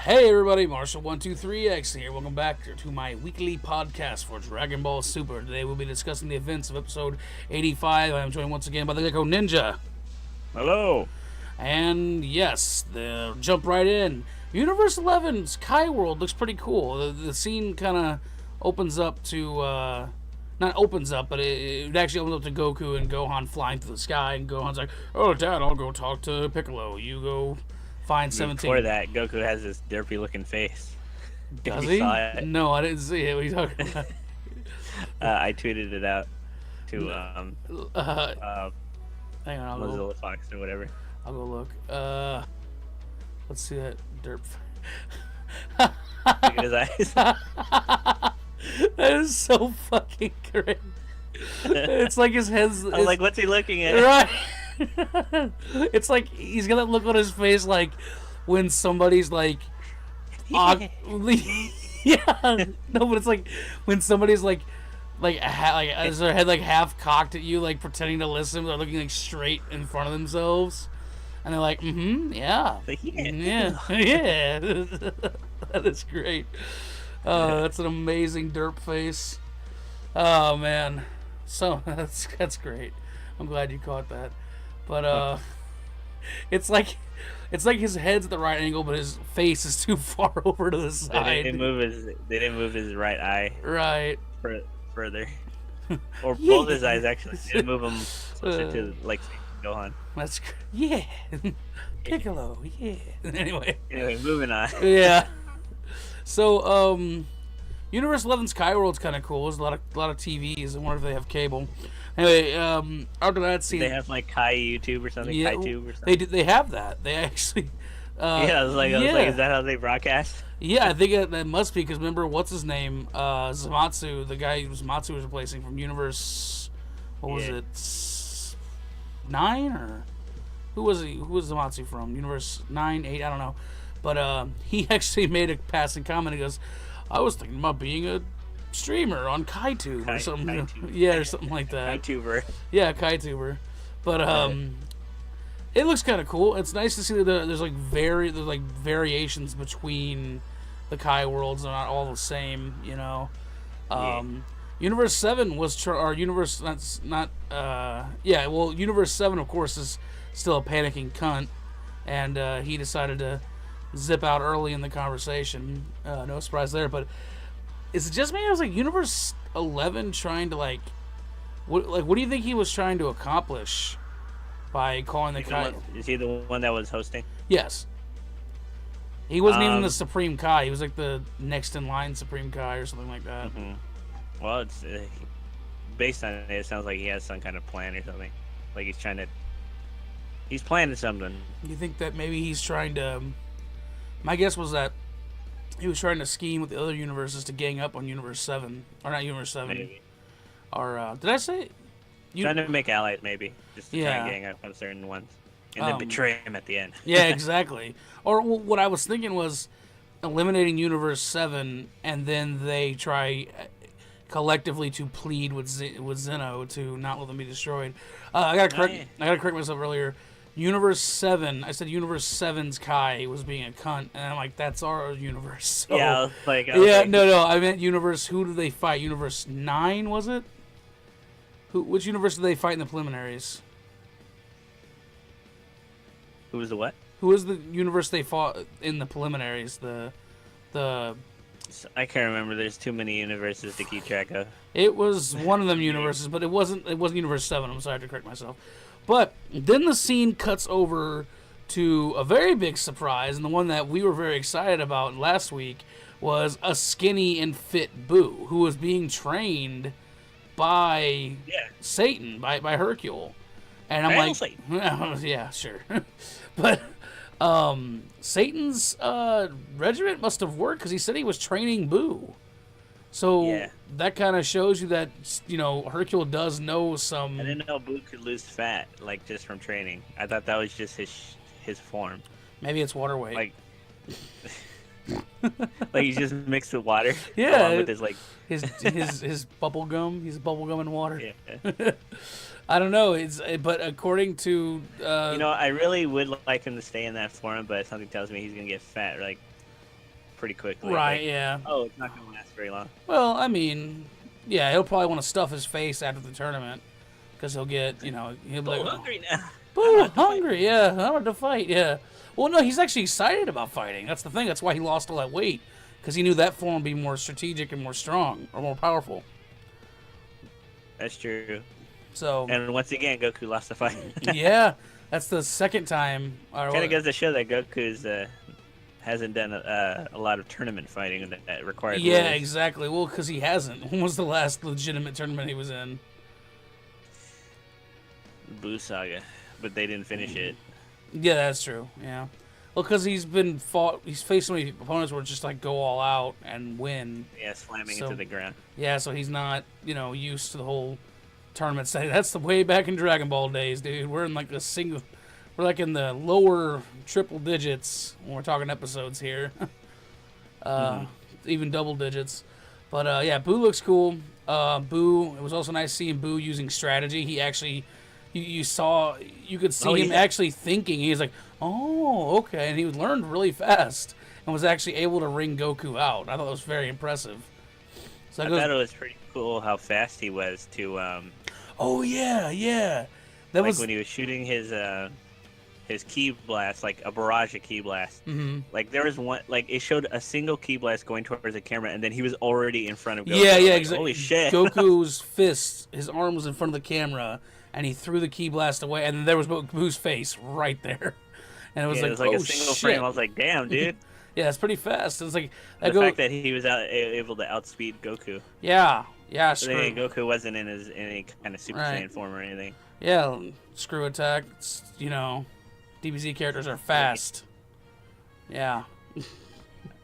Hey everybody, Marshall123X here. Welcome back to my weekly podcast for Dragon Ball Super. Today we'll be discussing the events of episode 85. I am joined once again by TheGeckoNinja. Hello. And yes, they'll jump right in. Universe 11's Kai World looks pretty cool. The scene kind of opens up to, not opens up, but it actually opens up to Goku and Gohan flying through the sky. And Gohan's like, oh, Dad, I'll go talk to Piccolo. You go find 17. Before that, Goku has this derpy looking face. Does he? No, I didn't see it. What are you talking about? I tweeted it out to hang on, Mozilla Fox or whatever. I'll go look. Let's see that derp. Look at his eyes. That is so fucking great. It's like his head's. I'm like, what's he looking at? Right. It's like he's got that look on his face, like when somebody's like, yeah. No, but it's like when somebody's like has their head like half cocked at you, like pretending to listen, but they're looking like straight in front of themselves, and they're like, yeah, yeah. That is great. That's an amazing derp face. Oh man, so that's great. I'm glad you caught that. But it's like his head's at the right angle, but his face is too far over to the side. They didn't move his right eye further, or both his eyes actually. They didn't move them closer to like Gohan. That's Piccolo. Yeah. Anyway, moving on. Yeah. So Universe 11's Kai World's kind of cool. There's a lot of TVs. I wonder if they have cable. Anyway, after that scene, they have like Kai YouTube or something. Yeah, KaiTube or something. They have that. They actually. I was like, is that how they broadcast? Yeah, I think that must be, because remember what's his name, Zamatsu, the guy who Zamatsu was replacing from Universe. What was it? 9 or who was he? Who was Zamatsu from? Universe 9, 8, I don't know. But he actually made a passing comment. He goes, I was thinking about being a streamer on KaiTube or something. KaiTube. Yeah, or something like that. KaiTuber. Yeah, KaiTuber. But it looks kind of cool. It's nice to see that there's like variations between the Kai worlds. They're not all the same, you know. Universe 7 was Universe Universe 7 of course is still a panicking cunt, and he decided to zip out early in the conversation. No surprise there, but is it just me? I was like, Universe 11 trying to what do you think he was trying to accomplish by calling the Kai? Is he the one that was hosting? Yes. He wasn't even the Supreme Kai. He was like the next in line Supreme Kai or something like that. Mm-hmm. Well, it's based on it. It sounds like he has some kind of plan or something. Like he's planning something. You think that maybe he's trying to? My guess was that he was trying to scheme with the other universes to gang up on Universe 7. Or not Universe 7. Maybe. Or, did I say? Trying to make allies, maybe. Just to try and gang up on certain ones. And then betray him at the end. Yeah, exactly. Or what I was thinking was eliminating Universe 7, and then they try collectively to plead with Zeno to not let them be destroyed. I gotta correct myself earlier. Universe 7, I said Universe 7's Kai was being a cunt, and I'm like, that's our universe. So, yeah, no, I meant Universe, who did they fight? Universe 9, was it? Which universe did they fight in the preliminaries? Who was the what? Who was the universe they fought in the preliminaries? I can't remember. There's too many universes to keep track of. It was one of them universes, but it wasn't Universe 7. I'm sorry to correct myself. But then the scene cuts over to a very big surprise, and the one that we were very excited about last week was a skinny and fit Buu, who was being trained by Satan, by Hercule. And I'm like, Satan. Yeah, sure. But Satan's regiment must have worked, because he said he was training Buu. So that kind of shows you that, Hercule does know some. I didn't know Buu could lose fat, just from training. I thought that was just his form. Maybe it's water weight. Like he's just mixed with water. Yeah. Along with his bubble gum. He's bubble gum and water. Yeah. I don't know. But according to I really would like him to stay in that form, but something tells me he's gonna get fat pretty quickly. Right, yeah. Oh, it's not going to last very long. Well, I mean, yeah, he'll probably want to stuff his face after the tournament because he'll get, he'll be like, hungry now. Boo, hungry, yeah. I want to fight, yeah. Well, no, he's actually excited about fighting. That's the thing. That's why he lost all that weight, because he knew that form would be more strategic and more strong, or more powerful. That's true. So. And once again, Goku lost the fight. Yeah, that's the second time. Kind of goes to show that Goku's hasn't done a lot of tournament fighting that required. Yeah, rules. exactly. Well, because he hasn't. When was the last legitimate tournament he was in? Buu Saga, but they didn't finish it. Yeah, that's true. Yeah. Well, because he's faced so many opponents where it's just like go all out and win. Yeah, slamming into the ground. Yeah, so he's not, used to the whole tournament setting. That's the way back in Dragon Ball days, dude. We're in like we're like in the lower triple digits when we're talking episodes here. Even double digits. But yeah, Buu looks cool. Buu, it was also nice seeing Buu using strategy. He actually, you could see him actually thinking. He was like, oh, okay. And he learned really fast and was actually able to ring Goku out. I thought it was very impressive. So I thought it was pretty cool how fast he was to. Oh, yeah. That was when he was shooting his ki blast, like a barrage of ki blast. Mm-hmm. Like there was one, like it showed a single ki blast going towards the camera, and then he was already in front of Goku. Yeah, like, exactly. Holy shit! Goku's fist, his arm was in front of the camera, and he threw the ki blast away, and then there was Buu's face right there, and it was it was like a single frame. I was like, damn, dude. Yeah, it's pretty fast. It's like the fact that he was able to outspeed Goku. Yeah. So Goku wasn't in any kind of Super Saiyan form or anything. Yeah, screw attack. DBZ characters are fast. Yeah.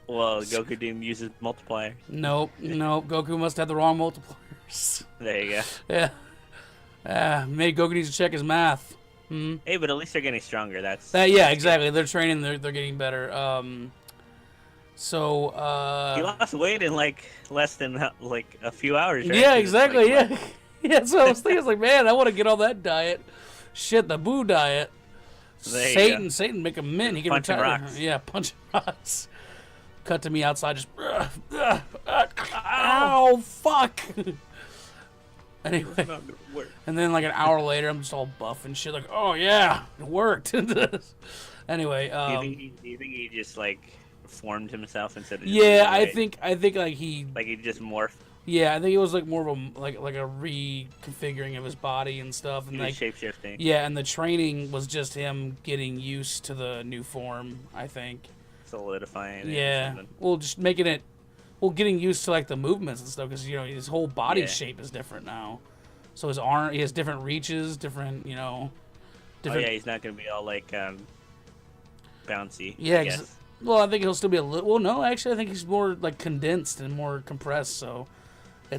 Well, Goku didn't use his multiplier. Nope. Goku must have the wrong multipliers. There you go. Yeah. Maybe Goku needs to check his math. Hey, but at least they're getting stronger. That's exactly. They're training. They're getting better. He lost weight in like less than like a few hours. Right? Yeah, exactly. Yeah. Yeah. So I was thinking, like, man, I want to get on that diet. Shit, the Buu diet. Satan, make a mint. He can punching retire. Rocks. Yeah, punching rocks. Cut to me outside, just ow, fuck. Anyway, and then like an hour later, I'm just all buff and shit. Like, oh yeah, it worked. Anyway, do you think he just like formed himself instead of? Yeah, I think like he just morphed. Yeah, I think it was like more of a like a reconfiguring of his body and stuff, and like shape-shifting. Yeah, and the training was just him getting used to the new form. I think solidifying. Yeah, well, just making it. Well, getting used to like the movements and stuff, because his whole body shape is different now. So his arm, he has different reaches, different. Oh yeah, he's not gonna be all like bouncy. Yeah. Well, I think he'll still be a little. Well, no, actually, I think he's more like condensed and more compressed. So.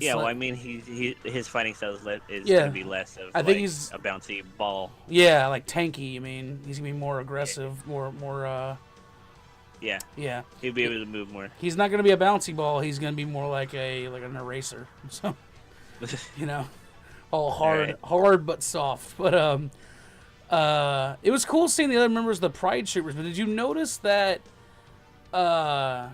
Well, I mean, his fighting style is gonna be less of I think he's a bouncy ball. Yeah, like tanky. I mean, he's gonna be more aggressive, more. Yeah. Yeah. He'll be able to move more. He's not gonna be a bouncy ball. He's gonna be more like an eraser. So, all hard but soft. But it was cool seeing the other members of the Pride Troopers. But did you notice that the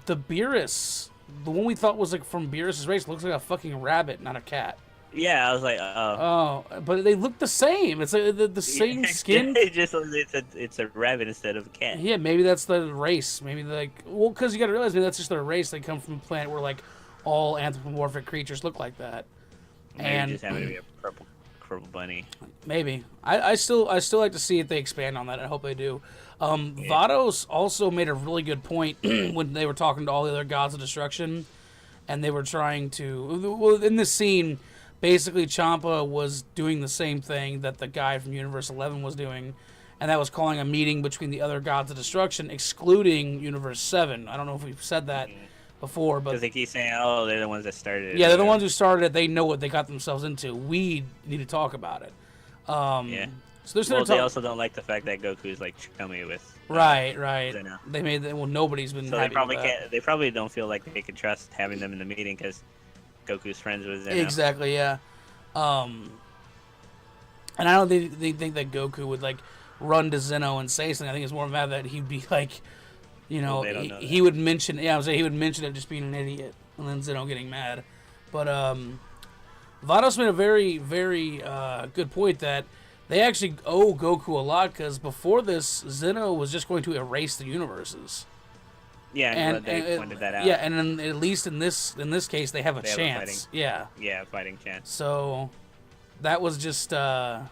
Beerus? The one we thought was like from Beerus' race looks like a fucking rabbit, not a cat. Yeah, I was like, oh. Oh, but they look the same. It's like the same skin. It's a rabbit instead of a cat. Yeah, maybe that's the race. Maybe because you got to realize maybe that's just their race. They come from a planet where like all anthropomorphic creatures look like that. Maybe and just happen to be a purple bunny. Maybe. I still like to see if they expand on that. I hope they do. Vados also made a really good point when they were talking to all the other gods of destruction, and they were trying to. Well, in this scene, basically Champa was doing the same thing that the guy from Universe 11 was doing, and that was calling a meeting between the other gods of destruction, excluding Universe 7. I don't know if we've said that before, but because they keep saying, "Oh, they're the ones that started it." Yeah, they're the ones who started it. They know what they got themselves into. We need to talk about it. Yeah. So they also don't like the fact that Goku's like chummy with. Right. They made that. Well, nobody's been. So they probably can't. They probably don't feel like they can trust having them in the meeting because Goku's friends with Zeno. Exactly. Yeah. And I don't think that Goku would like run to Zeno and say something. I think it's more mad that he'd be like You know, Well, they don't know he would mention, I was saying he would mention it just being an idiot, and then Zeno getting mad. But Vados made a very, very good point that they actually owe Goku a lot, because before this, Zeno was just going to erase the universes. Yeah, and they pointed that out. Yeah, and then, at least in this case, they have a chance. Yeah, fighting chance. So that was just that's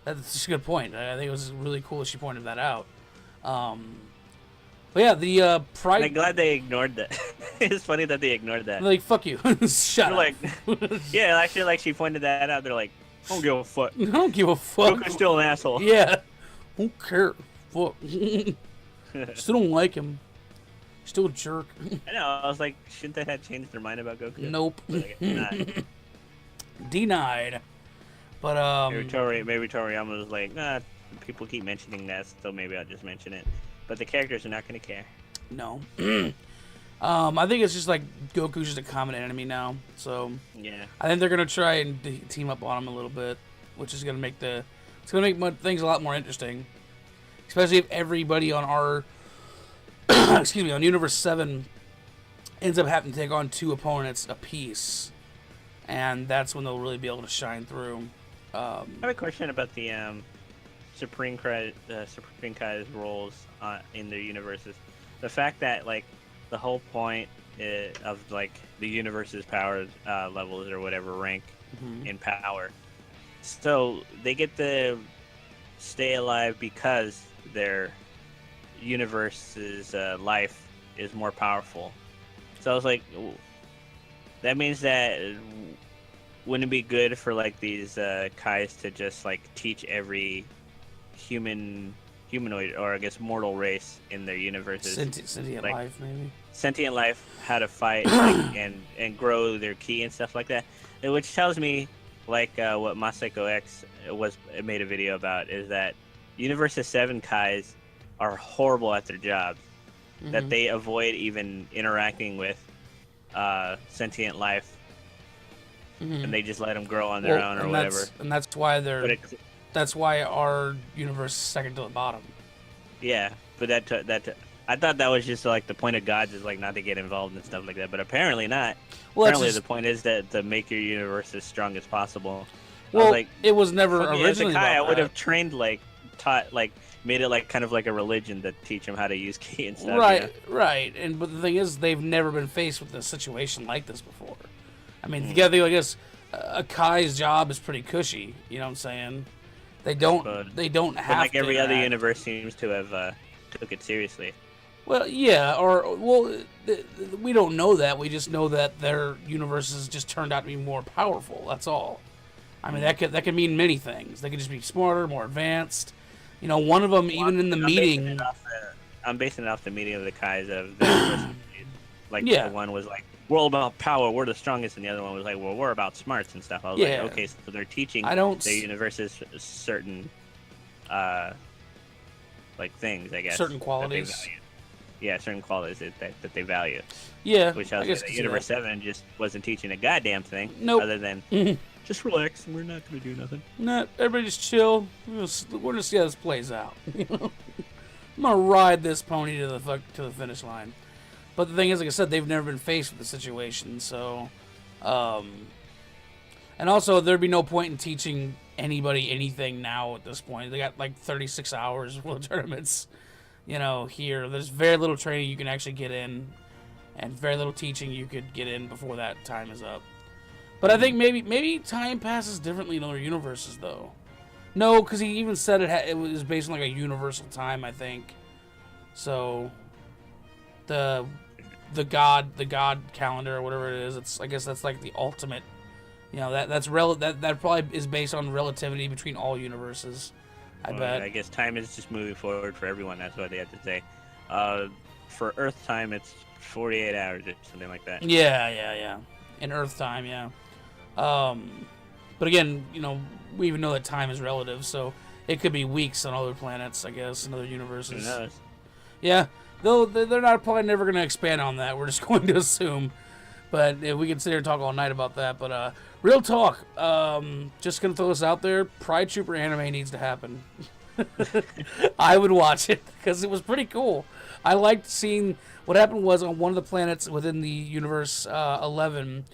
just a good point. I think it was really cool that she pointed that out. But yeah, the pride. I'm glad they ignored that. It's funny that they ignored that. They're like, fuck you, shut up. Like, yeah, actually, like she pointed that out. They're like, I don't give a fuck. I don't give a fuck. Goku's still an asshole. Yeah, don't care. Fuck. Still don't like him. Still a jerk. I know. I was like, shouldn't they have changed their mind about Goku? Nope. Like, Denied. But maybe Toriyama was like, nah, people keep mentioning that, so maybe I'll just mention it. But the characters are not going to care. No. I think it's just like Goku's just a common enemy now. So yeah, I think they're gonna try and team up on him a little bit, which is gonna make things a lot more interesting. Especially if everybody on our on Universe 7 ends up having to take on 2 opponents apiece, and that's when they'll really be able to shine through. I have a question about the Supreme Kai's roles in their universes. The fact that like the whole point of like the universe's power levels or whatever rank in power, so they get to stay alive because their universe's life is more powerful. So I was like, that means that wouldn't it be good for like these Kais to just like teach every humanoid, or I guess mortal race in their universes, sentient like, life, maybe sentient life, how to fight like, and grow their ki and stuff like that, which tells me like what Masako X made a video about, is that Universe 7 Kais are horrible at their jobs, that they avoid even interacting with sentient life, and they just let them grow on their own or whatever. And that's why that's why our universe is second to the bottom. Yeah, but I thought that was just like the point of gods is like not to get involved and stuff like that, but apparently not. Well, apparently the point is that to make your universe as strong as possible. Well, it was never originally as a Kai, I would have trained made it like kind of like a religion to teach them how to use ki and stuff. Right, you know? right. But the thing is, they've never been faced with a situation like this before. I mean, you gotta think, I guess a Kai's job is pretty cushy. You know what I'm saying? They don't have like every to other universe seems to have took it seriously. Well, yeah, we don't know that. We just know that their universes just turned out to be more powerful. That's all. I mean, that could mean many things. They could just be smarter, more advanced. You know, one of them, even in the meeting. I'm basing it off the meeting of the Kais of the like the one was like, we're all about power, we're the strongest, and the other one was like, well, we're about smarts and stuff. I was like, okay, so they're teaching their universes certain like things, I guess. Certain qualities. Yeah, certain qualities that they value. Yeah. Which I was Universe 7 just wasn't teaching a goddamn thing. Nope. Other than just relax, and we're not going to do nothing. Nah, everybody just chill. We're gonna see how this plays out. I'm gonna ride this pony to the finish line. But the thing is, like I said, they've never been faced with the situation, so and also there'd be no point in teaching anybody anything now at this point. They got like 36 hours for the tournaments. You know, here there's very little training you can actually get in, and very little teaching you could get in before that time is up. But I think maybe time passes differently in other universes, though. No, because he even said it was based on like a universal time, I think. So the god calendar or whatever it is, I guess that's like the ultimate. You know, that probably is based on relativity between all universes. I bet. I guess time is just moving forward for everyone. That's what they have to say. For Earth time, it's 48 hours or something like that. Yeah. In Earth time, yeah. But again, you know, we even know that time is relative, so it could be weeks on other planets, I guess, in other universes. Who knows? Yeah, though they're not probably never going to expand on that. We're just going to assume. But we can sit here and talk all night about that. But real talk, just going to throw this out there. Pride Trooper anime needs to happen. I would watch it because it was pretty cool. I liked seeing what happened was on one of the planets within the universe 11,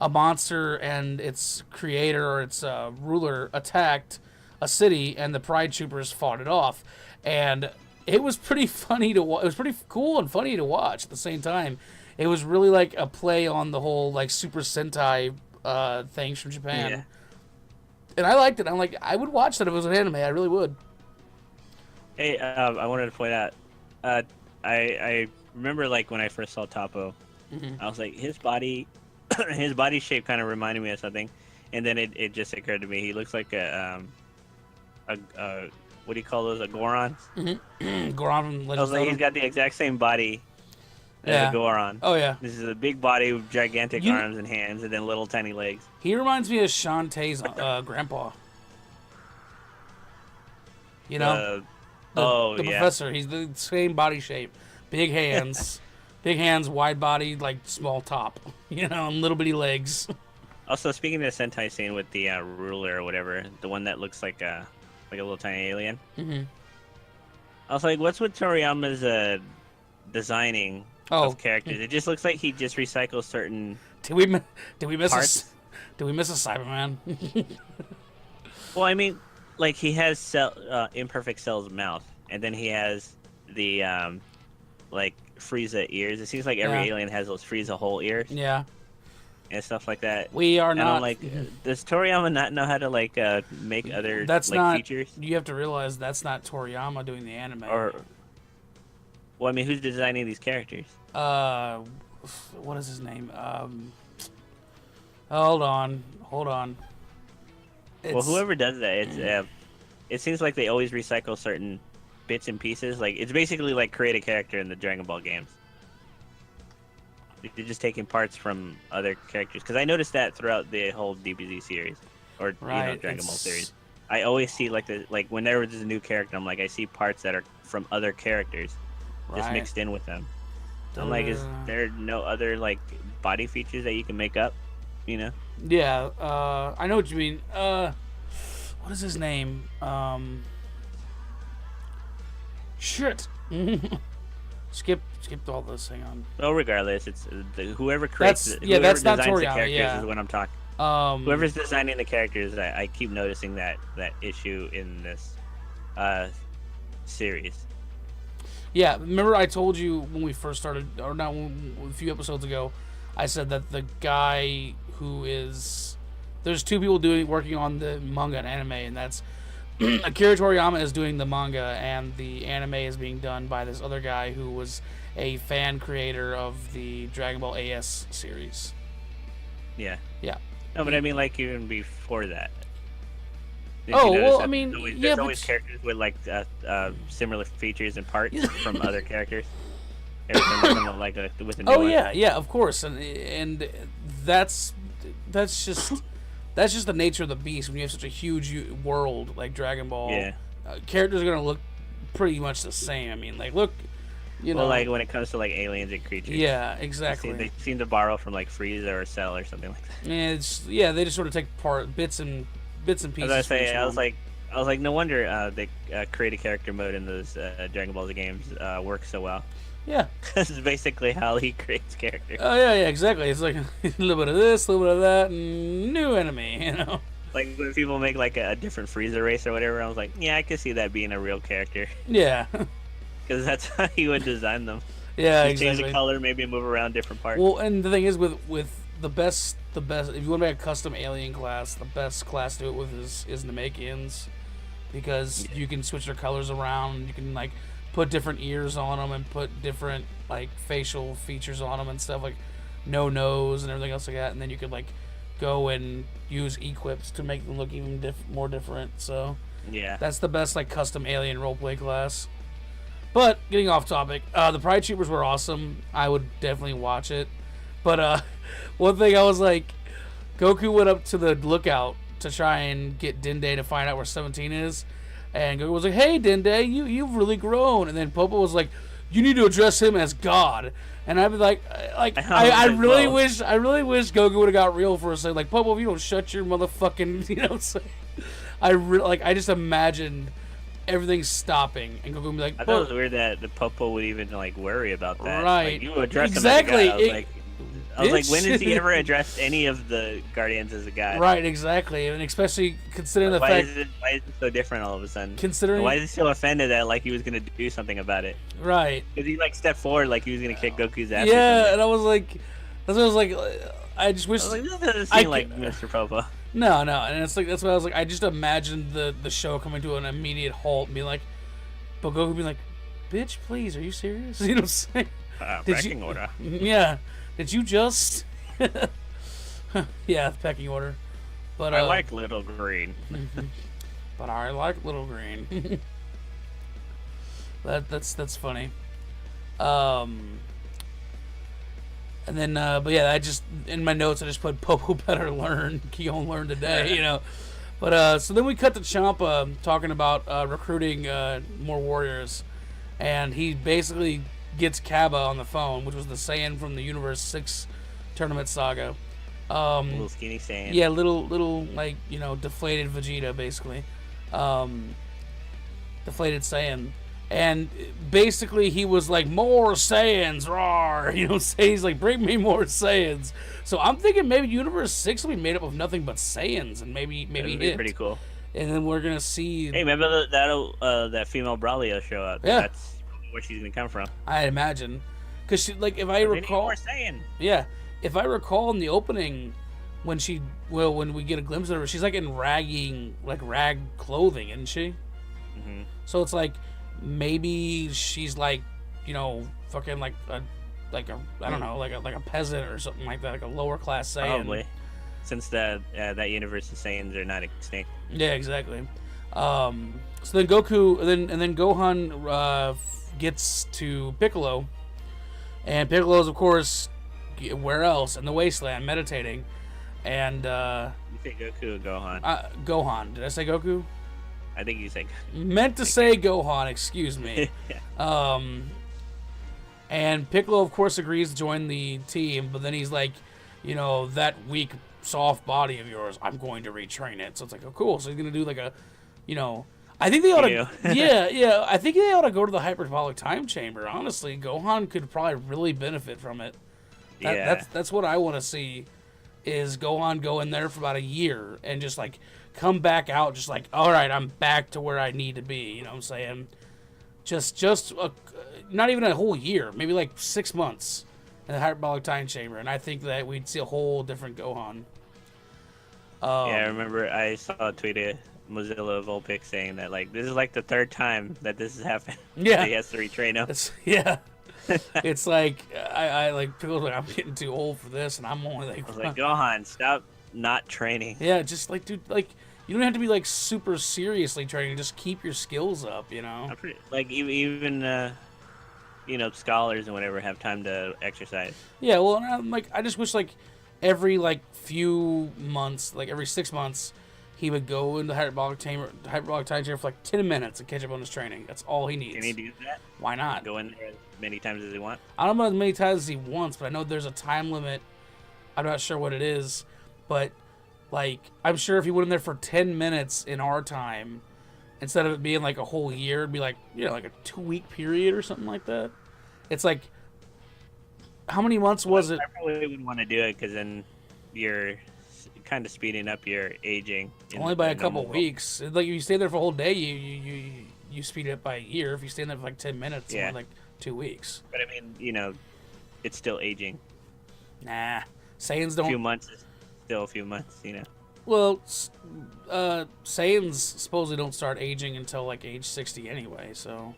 a monster and its creator or its ruler attacked a city, and the Pride Troopers fought it off, and it was pretty funny to watch. It was pretty cool and funny to watch at the same time. It was really like a play on the whole like Super Sentai things from Japan, Yeah. and I liked it. I'm like, I would watch that if it was an anime. I really would. Hey, I wanted to point out, I remember like when I first saw Toppo, I was like, his body shape kind of reminded me of something, and then it just occurred to me he looks like a what do you call those, a Goron? Goron. I was like, he's got the exact same body as a Goron. Oh yeah. This is a big body with gigantic arms and hands, and then little tiny legs. He reminds me of Shantae's grandpa. You know. The professor. He's the same body shape, big hands, wide body, like small top. You know, and little bitty legs. Also, speaking of the Sentai scene with the ruler or whatever, the one that looks like a little tiny alien. I was like, what's with Toriyama's designing of characters? It just looks like he just recycles certain. Did we miss parts? Did we miss a Cyberman? Well, I mean, like he has Imperfect Cell's mouth, and then he has the like Frieza ears. It seems like every alien has those Frieza hole ears. Yeah. And stuff like that. We are and not. I'm like, does Toriyama not know how to like make other features? You have to realize that's not Toriyama doing the anime. Or, well, I mean, who's designing these characters? What is his name? Hold on. Well, whoever does that, it's it seems like they always recycle certain bits and pieces. Like it's basically like create a character in the Dragon Ball games. You're just taking parts from other characters, because I noticed that throughout the whole DBZ series, or Dragon Ball series. I always see like whenever there's a new character, I'm like, I see parts that are from other characters, just mixed in with them. I'm like, is there no other like body features that you can make up? You know? Yeah, I know what you mean. What is his name? Shit. Skipped all this. Hang on. Well, regardless, it's whoever creates that's whoever not designs Toriyama, the characters yeah. is what I'm talking. Whoever's designing the characters, I keep noticing that issue in this series. Yeah, remember I told you when we first started, or not, a few episodes ago, I said that the guy who is, there's two people working on the manga and anime, and that's Akira Toriyama is doing the manga, and the anime is being done by this other guy who was a fan creator of the Dragon Ball AS series. Yeah. Yeah. No, but I mean, like, even before that. I mean, there's always characters with like similar features and parts from other characters. Every time like with a new one. Yeah, of course, and that's just the nature of the beast when you have such a huge world like Dragon Ball. Yeah. Characters are gonna look pretty much the same. I mean, like, look, well, like when it comes to like aliens and creatures. Yeah, exactly. They seem to borrow from like Frieza or Cell or something like that. Yeah, they just sort of take bits and pieces. As I was like, no wonder they create a character mode in those Dragon Ball Z games works so well. Yeah. This is basically how he creates characters. Oh yeah, exactly. It's like a little bit of this, a little bit of that, and new enemy, you know. Like when people make like a different Frieza race or whatever, I was like, yeah, I could see that being a real character. Yeah. Because that's how he would design them. Yeah, exactly. Change the color, maybe move around different parts. Well, and the thing is with the best, if you want to make a custom alien class, the best class to do it with is Namekians, because you can switch their colors around. You can like put different ears on them and put different like facial features on them and stuff, like no nose and everything else like that. And then you could like go and use equips to make them look even more different. So yeah, that's the best like custom alien roleplay class. But getting off topic, the Pride Troopers were awesome. I would definitely watch it. But one thing I was like, Goku went up to the lookout to try and get Dende to find out where 17 is. And Goku was like, "Hey, Dende, you've really grown." And then Popo was like, "You need to address him as God." And I'd be like, I really wish Goku would have got real for a second. Like, Popo, if you don't shut your motherfucking, you know what I'm saying? I just imagined everything's stopping, and Goku would be like, I thought it was weird that the Toppo would even like worry about that. Right. Like, you address Exactly. him as a guy. I was like, when has he ever addressed any of the Guardians as a guy? Right, exactly, and especially considering the why fact. Why is it so different all of a sudden? Considering. Why is he so offended that like he was gonna do something about it? Right. Because he like stepped forward like he was gonna kick Goku's ass. Yeah, and I was like, that's what I was like. I just wish. I was like, this doesn't seem like Mr. Popo. No, and it's like that's what I was like. I just imagined the show coming to an immediate halt and be like, but Goku being like, "Bitch, please, are you serious?" You know what I'm saying? Pecking order. Yeah. Did you just? Yeah, pecking order. But I like Little Green. But I like Little Green. That's funny. And then, but yeah, I just in my notes I just put Popo better learn. Keon learned today, you know. But so then we cut to Champa talking about recruiting more warriors, and he basically gets Kaba on the phone, which was the Saiyan from the Universe 6 tournament saga. Little skinny Saiyan. Yeah, little like, you know, deflated Vegeta basically. Deflated Saiyan. And basically he was like, more Saiyans, roar! You know, he's like, bring me more Saiyans. So I'm thinking maybe Universe 6 will be made up of nothing but Saiyans, and maybe That'd be hit. pretty cool. And then we're gonna see. Hey, remember that female Brawley will show up? Yeah. That's where she's gonna come from. I imagine, because she, like, if I recall, more Saiyan. yeah, if I recall in the opening, when we get a glimpse of her, she's like in rag clothing, isn't she? Mm-hmm. So it's like maybe she's like, you know, fucking like a I don't know, like a peasant or something like that, like a lower class Saiyan. Probably, since that universe's Saiyans are not extinct. Yeah, exactly. So then Goku, and then Gohan gets to Piccolo, and Piccolo's of course where else in the wasteland meditating, and You say Goku or Gohan? Gohan. Did I say Goku? I think you said. Meant to say Gohan. Excuse me. And Piccolo of course agrees to join the team, but then he's like, you know, that weak, soft body of yours, I'm going to retrain it. So it's like, oh, cool. So he's gonna do like a, you know, I think they ought to, yeah. I think they ought to go to the hyperbolic time chamber. Honestly, Gohan could probably really benefit from it. That's what I want to see, is Gohan go in there for about a year and just like come back out, just like, all right, I'm back to where I need to be. You know what I'm saying? Just not even a whole year, maybe like 6 months in the hyperbolic time chamber, and I think that we'd see a whole different Gohan. Yeah, I remember I saw a tweet of Mozilla Vulpix saying that like this is like the third time that this has happened. Yeah, he has to retrain him. It's like I like Piccolo's like, I'm getting too old for this, and I'm only like. I was like, Gohan, stop not training. Yeah, just like, dude, like you don't have to be like super seriously training. Just keep your skills up, you know. Like even you know, scholars and whatever have time to exercise. Yeah, well, I'm like, I just wish like every like few months, like every 6 months, he would go into hyperbolic time chamber for like 10 minutes and catch up on his training. That's all he needs. Can he do that? Why not? Go in there as many times as he wants? I don't know as many times as he wants, but I know there's a time limit. I'm not sure what it is, but like I'm sure if he went in there for 10 minutes in our time, instead of it being like a whole year, it'd be like, you know, like a 2-week period or something like that. It's like, how many months was it? I probably wouldn't want to do it because then you're kind of speeding up your aging. Only by a couple weeks. Like if you stay there for a whole day, you speed it up by a year. If you stay there for like 10 minutes, it's only like 2 weeks. But I mean, you know, it's still aging. Nah, Saiyans don't. A few months is still a few months, you know. Well, Saiyans supposedly don't start aging until like age 60 anyway. So.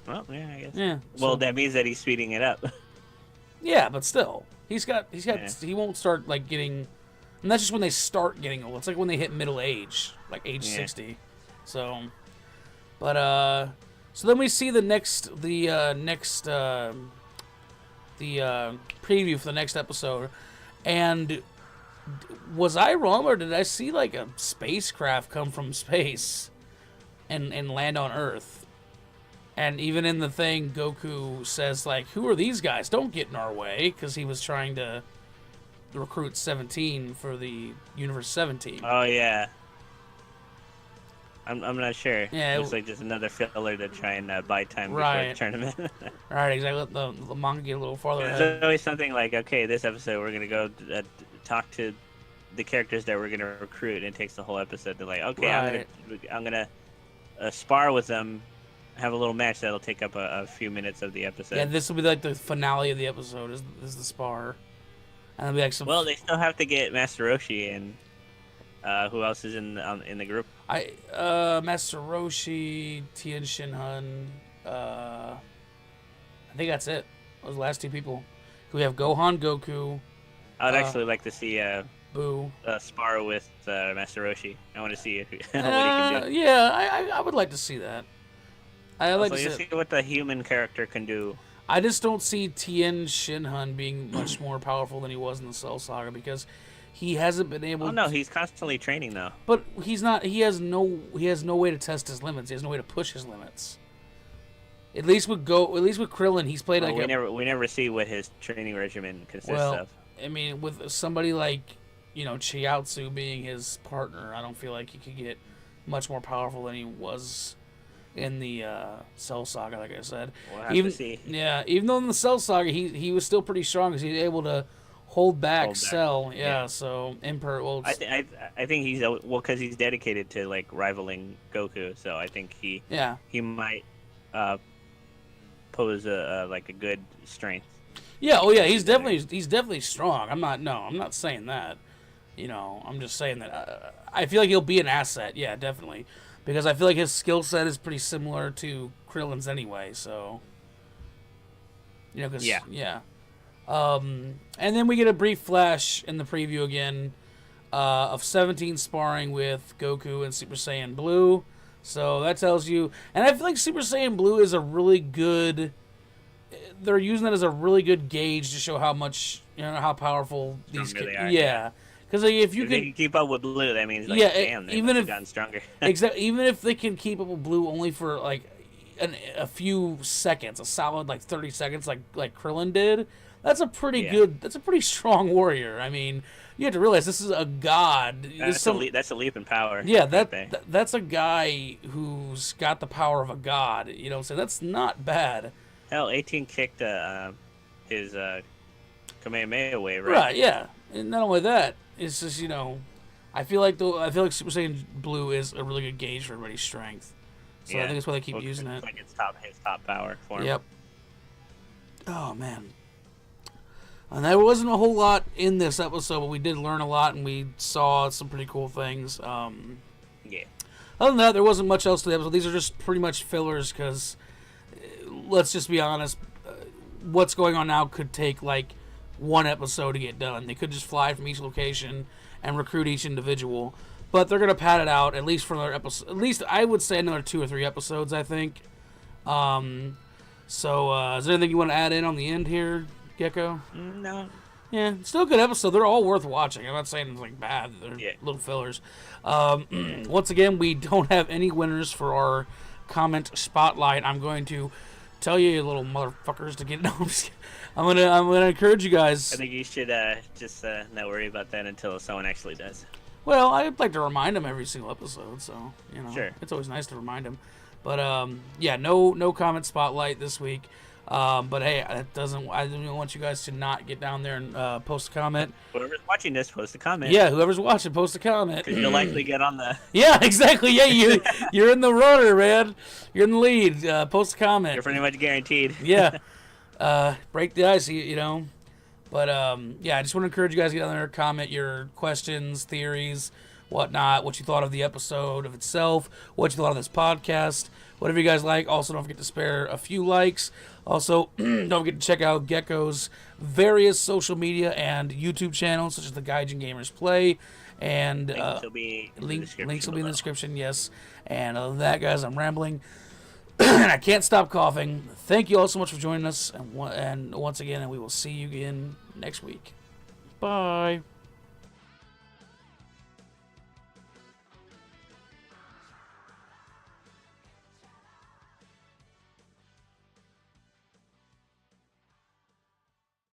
Well, yeah, I guess. Yeah. Well, so. that means that he's speeding it up. Yeah, but still, he won't start like getting, and that's just when they start getting old. It's like when they hit middle age, like age 60. So, but so then we see the preview for the next episode, and was I wrong or did I see like a spacecraft come from space and land on Earth? And even in the thing, Goku says, like, who are these guys? Don't get in our way, because he was trying to recruit 17 for the Universe 17. Oh, yeah. I'm not sure. Yeah, Looks like just another filler to try and buy time before right. the tournament. Right, exactly. Let the manga get a little farther ahead. There's always something like, okay, this episode we're gonna go talk to the characters that we're gonna recruit, and it takes the whole episode to like, okay, Right. I'm gonna spar with them, have a little match that'll take up a few minutes of the episode. Yeah, this will be like the finale of the episode. Is the spar, and it'll be like some. Well, they still have to get Master Roshi and who else is in the group? Master Roshi, Tien Shinhan. I think that's it. Those last two people. We have Gohan, Goku. I would actually like to see Boo. spar with Master Roshi. I want to see what he can do. Yeah, I would like to see that. I like to see what the human character can do. I just don't see Tien Shinhan being much more powerful than he was in the Cell Saga because he hasn't been able. Oh no, he's constantly training though. But he's not. He has no way to test his limits. He has no way to push his limits. At least with Krillin, he's played like we never see what his training regimen consists of. I mean, with somebody like Chiaotzu being his partner, I don't feel like he could get much more powerful than he was in the Cell Saga. Like I said, we'll have to see. Yeah, even though in the Cell Saga he was still pretty strong because he was able to hold back Cell. Yeah, so Emperor. Well, I think he's because he's dedicated to like rivaling Goku. So I think he might pose a good strength. Yeah, oh yeah, he's definitely strong. I'm not saying that. I'm just saying that I feel like he'll be an asset. Yeah, definitely, because I feel like his skill set is pretty similar to Krillin's anyway. So, yeah. And then we get a brief flash in the preview again of 17 sparring with Goku and Super Saiyan Blue. So that tells you, and I feel like Super Saiyan Blue is a really good. They're using that as a really good gauge to show how much how powerful these they are. Yeah, because if you can keep up with Blue, that means damn, they must have gotten stronger. Exactly. Even if they can keep up with Blue only for like a few seconds, a solid 30 seconds, like Krillin did. That's a pretty good. That's a pretty strong warrior. I mean, you have to realize this is a god. That's a leap in power. Yeah, that's a guy who's got the power of a god. So that's not bad. Hell, 18 kicked his Kamehameha wave, right? Right. Yeah, and not only that, it's just I feel like Super Saiyan Blue is a really good gauge for everybody's strength. So I think that's why they keep using it. Like his top power for him. Yep. Oh man. And there wasn't a whole lot in this episode, but we did learn a lot, and we saw some pretty cool things. Yeah. Other than that, there wasn't much else to the episode. These are just pretty much fillers, because, let's just be honest, what's going on now could take, one episode to get done. They could just fly from each location and recruit each individual. But they're going to pad it out, at least for another episode. At least, I would say another 2 or 3 episodes, I think. So, is there anything you want to add in on the end here, Gecko? No. Yeah, still a good episode. They're all worth watching. I'm not saying it's bad. They're little fillers. Once again, we don't have any winners for our comment spotlight. I'm going to tell you little motherfuckers to get. No, I'm gonna encourage you guys. I think you should just not worry about that until someone actually does. Well, I'd like to remind them every single episode, so sure. It's always nice to remind them. But no comment spotlight this week. But hey, I don't want you guys to not get down there and post a comment. Whoever's watching this, post a comment. Yeah, whoever's watching, post a comment. Because you'll likely get on the. Yeah, exactly. Yeah, you're in the runner, man. You're in the lead. Post a comment. You're pretty much guaranteed. Yeah. Break the ice, But I just want to encourage you guys to get down there, comment your questions, theories, whatnot, what you thought of the episode of itself, what you thought of this podcast, whatever you guys like. Also, don't forget to spare a few likes. Also, don't forget to check out Gecko's various social media and YouTube channels, such as the Gaijin Gamers Play. And links will be in the description, yes. And other than that, guys, I'm rambling. And I can't stop coughing. Thank you all so much for joining us. And once again, we will see you again next week. Bye.